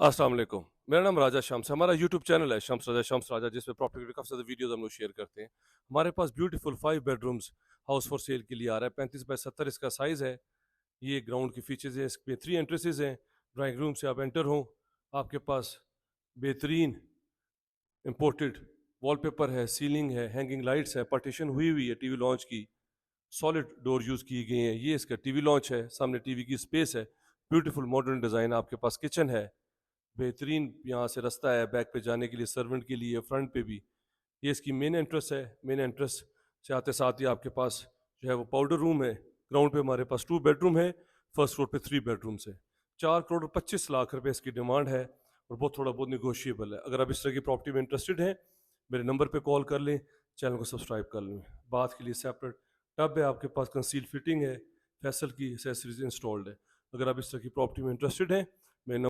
अस्सलाम वालेकुम। मेरा नाम राजा शम्स है। हमारा यूट्यूब चैनल है शम्स राजा जिसमें प्रॉपर्टी के काफ़ी ज़्यादा वीडियोज़ हम लोग शेयर करते हैं। हमारे पास beautiful 5 bedrooms house for sale के लिए आ रहा है। 35 बाय 70 इसका साइज़ है। ये ग्राउंड की फीचर्स हैं, इसमें 3 एंट्रेंसेस हैं। ड्राइंग रूम से आप एंटर हों, आपके पास बेहतरीन इम्पोर्टेड वॉलपेपर है, सीलिंग है, हैंगिंग लाइट्स है, पार्टीशन हुई हुई है टीवी लॉन्च की। सॉलिड डोर यूज़ की गई हैं। ये इसका टीवी लॉन्च है, सामने टीवी की स्पेस है। ब्यूटीफुल मॉडर्न डिज़ाइन, आपके पास किचन है। बेहतरीन यहाँ से रास्ता है बैक पे जाने के लिए, सर्वेंट के लिए, फ्रंट पे भी। ये इसकी मेन एंट्रेंस है। मेन एंट्रेंस से आते साथ ही आपके पास जो है वो पाउडर रूम है। ग्राउंड पे हमारे पास 2 बेडरूम है, फर्स्ट फ्लोर पे 3 बेडरूम्स है। 4 करोड़ 25 लाख रुपए इसकी डिमांड है और बहुत थोड़ा बहुत निगोशिएबल है। अगर आप इस तरह की प्रॉपर्टी में इंटरेस्टेड हैं, मेरे नंबर पे कॉल कर लें, चैनल को सब्सक्राइब कर लें। बात के लिए सेपरेट टब है आपके पास, कंसील फिटिंग है, फैसल की एसेसरीज इंस्टॉल्ड है। अगर आप इस तरह की प्रॉपर्टी में इंटरेस्टेड हैं